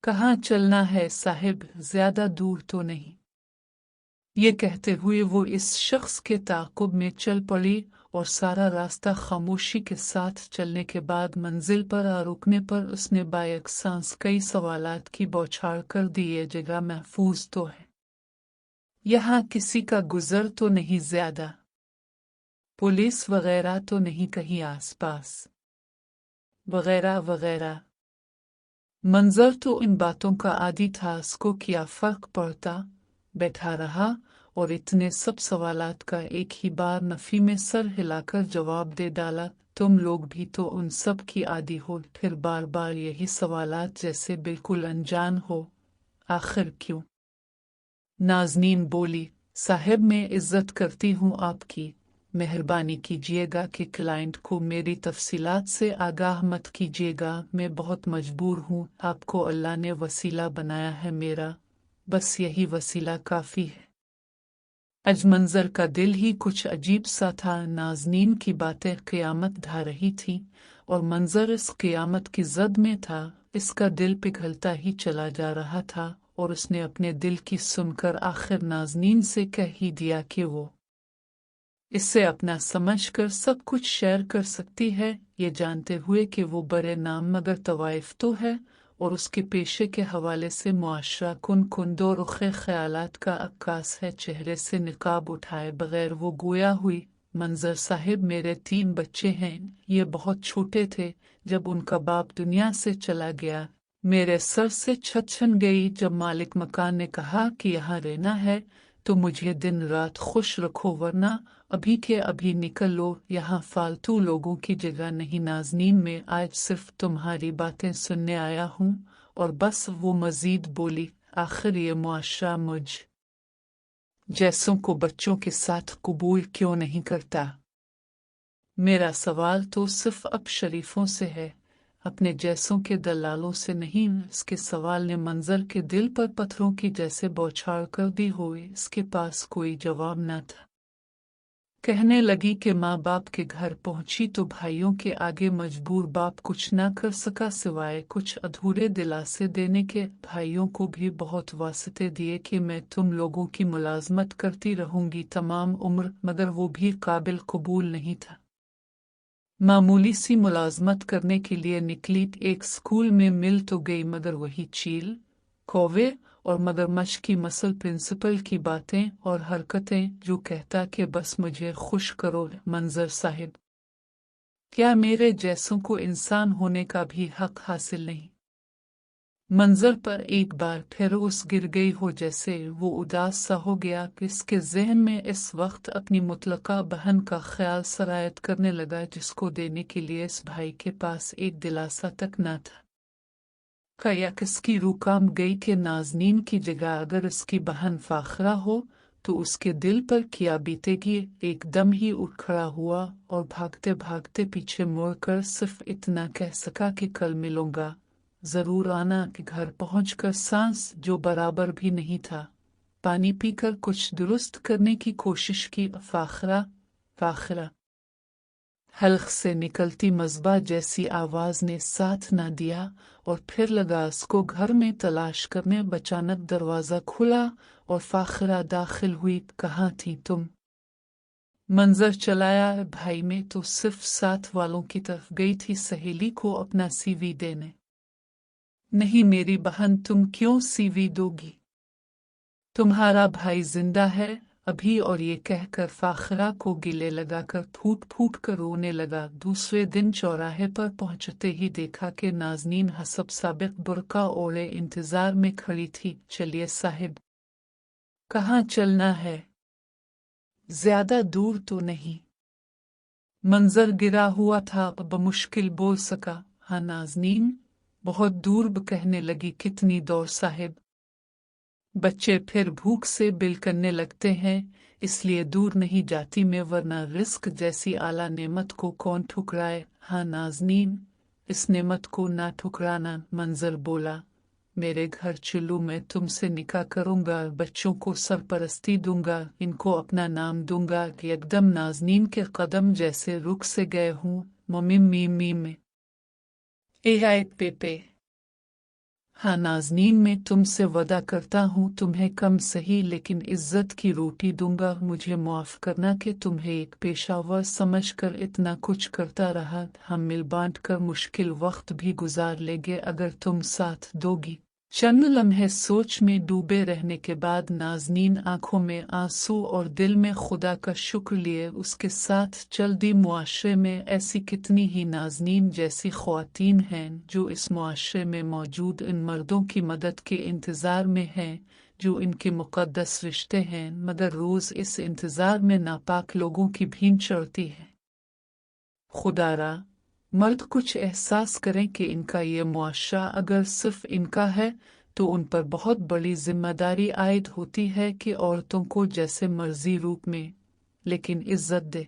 कहाँ चलना है साहिब, ज्यादा दूर तो नहीं। ये कहते हुए वो इस शख्स के ताक़ुब में चल पड़ी और सारा रास्ता खामोशी के साथ चलने के बाद मंजिल पर आ रुकने पर उसने बायक सांस कई सवालात की बौछार कर दी। ये जगह महफूज तो है, यहाँ किसी का गुजर तो नहीं, ज्यादा पुलिस वगैरह तो नहीं कहीं आसपास, वगैरह वगैरह। मंजर तो इन बातों का आदी था, उसको क्या फर्क पड़ता। बैठा रहा और इतने सब सवालात का एक ही बार नफी में सर हिलाकर जवाब दे डाला। तुम लोग भी तो उन सब की आदी हो, फिर बार बार यही सवालात, जैसे बिल्कुल अनजान हो। आखिर क्यों? नाज़नीन बोली, साहिब मैं इज्जत करती हूँ आपकी, मेहरबानी कीजिएगा कि क्लाइंट को मेरी तफसीलात से आगाह मत कीजिएगा। मैं बहुत मजबूर हूँ, आपको अल्लाह ने वसीला बनाया है, मेरा बस यही वसीला काफ़ी है। अजमंजर का दिल ही कुछ अजीब सा था। नाज़नीन की बातें क़यामत ढा रही थी और मंजर इस क़यामत की जद में था। इसका दिल पिघलता ही चला जा रहा था और उसने अपने दिल की सुनकर आखिर नाज़नीन से कह ही दिया कि वो इससे अपना समझकर सब कुछ शेयर कर सकती है, ये जानते हुए कि वो बड़े नाम मगर तवाइफ तो है और उसके पेशे के हवाले से मुआशरा कुन दो रुखे ख्यालात का अक्कास है। चेहरे से निकाब उठाए बगैर वो गोया हुई, मंजर साहिब मेरे 3 बच्चे हैं, ये बहुत छोटे थे जब उनका बाप दुनिया से चला गया। मेरे सर से छत छन गई जब मालिक मकान ने कहा कि यहाँ रहना है तो मुझे दिन रात खुश रखो, वरना अभी के अभी निकल लो, यहाँ फालतू लोगों की जगह नहीं। नाज़नीन मैं आज सिर्फ तुम्हारी बातें सुनने आया हूँ और बस। वो मजीद बोली, आखिर ये मुआशरा मुझ जैसों को बच्चों के साथ कबूल क्यों नहीं करता? मेरा सवाल तो सिर्फ अब शरीफों से है, अपने जैसों के दलालों से नहीं। इसके सवाल ने मंजर के दिल पर पत्थरों की जैसे बौछार कर दी हुई। इसके पास कोई जवाब न था। कहने लगी कि माँ बाप के घर पहुंची तो भाइयों के आगे मजबूर बाप कुछ ना कर सका सिवाय कुछ अधूरे दिलासे देने के। भाइयों को भी बहुत वास्ते दिए कि मैं तुम लोगों की मुलाजमत करती रहूंगी तमाम उम्र, मगर वो भी काबिल कबूल नहीं था। मामूली सी मुलाजमत करने के लिए निकली, एक स्कूल में मिल तो गई मगर वही चील कौवे और मगरमच्छ की मसल प्रिंसिपल की बातें और हरकतें, जो कहता कि बस मुझे खुश करो मंजर साहिब, क्या मेरे जैसों को इंसान होने का भी हक हासिल नहीं? मंजर पर एक बार फिर उस गिर गई हो, जैसे वो उदास सा हो गया कि इसके जहन में इस वक्त अपनी मुतलका बहन का ख्याल सरायत करने लगा, जिसको देने के लिए इस भाई के पास एक दिलासा तक न था। कया किसकी रूह काम गई कि नाज़नीन की जगह अगर इसकी बहन फाखरा हो तो उसके दिल पर क्या बीतेगी। एकदम ही उठ खड़ा हुआ और भागते भागते पीछे मुड़कर सिर्फ इतना कह सका कि कल मिलूंगा, जरूर आना। कि घर पहुंचकर सांस जो बराबर भी नहीं था, पानी पीकर कुछ दुरुस्त करने की कोशिश की। फाखरा फाखरा हल्क से निकलती मज़बा जैसी आवाज ने साथ न दिया और फिर लगा उसको घर में तलाश करने। अचानक दरवाजा खुला और फाखरा दाखिल हुई। कहाँ थी तुम? मंजर चलाया भाई में तो सिर्फ साथ वालों की तरफ गई थी, सहेली को अपना सीवी देने। नहीं मेरी बहन, तुम क्यों सीवी दोगी? तुम्हारा भाई जिंदा है अभी। और ये कहकर फाखरा को गिले लगाकर फूट फूट कर रोने लगा। दूसरे दिन चौराहे पर पहुंचते ही देखा कि नाज़नीन हसब साबिक बुर्का ओढ़े इंतजार में खड़ी थी। चलिए साहिब, कहाँ चलना है? ज्यादा दूर तो नहीं। मंजर गिरा हुआ था, बमुश्किल बोल सका, हाँ नाज़नीन, बहुत दूर। कहने लगी, कितनी दूर साहिब? बच्चे फिर भूख से बिलकने लगते हैं, इसलिए दूर नहीं जाती मैं, वरना रिस्क जैसी आला नेमत को कौन ठुकराए। हाँ नाज़नीन, इस नेमत को ना ठुकराना। मंजर बोला, मेरे घर चलूं, मैं तुमसे निकाह करूंगा, बच्चों को सरपरस्ती दूंगा, इनको अपना नाम दूंगा। एकदम नाज़नीन के कदम जैसे रुक से गए हूँ। मम्मी मी मी में ए आए पेपे। हाँ नाज़नीन, मैं तुमसे वादा करता हूँ तुम्हें कम सही लेकिन इज्जत की रोटी दूंगा। मुझे माफ़ करना कि तुम्हें एक पेशावर समझकर इतना कुछ करता रहा। हम मिल बांट कर मुश्किल वक्त भी गुजार लेंगे अगर तुम साथ दोगी। चंद लम्हे सोच में डूबे रहने के बाद नाज़नीन आंखों में आंसू और दिल में खुदा का शुक्र लिए उसके साथ चल दी। मुआशरे में ऐसी कितनी ही नाज़नीन जैसी ख्वातीन हैं जो इस मुआशरे में मौजूद इन मर्दों की मदद के इंतज़ार में हैं जो इनके मुक़द्दस रिश्ते हैं, मगर रोज़ इस इंतज़ार में नापाक लोगों की भीड़ चढ़ती है। खुदारा मर्द कुछ एहसास करें कि इनका ये मुआशरा अगर सिर्फ इनका है तो उन पर बहुत बड़ी जिम्मेदारी आयद होती है कि औरतों को जैसे मर्जी रूप में लेकिन इज्जत दे।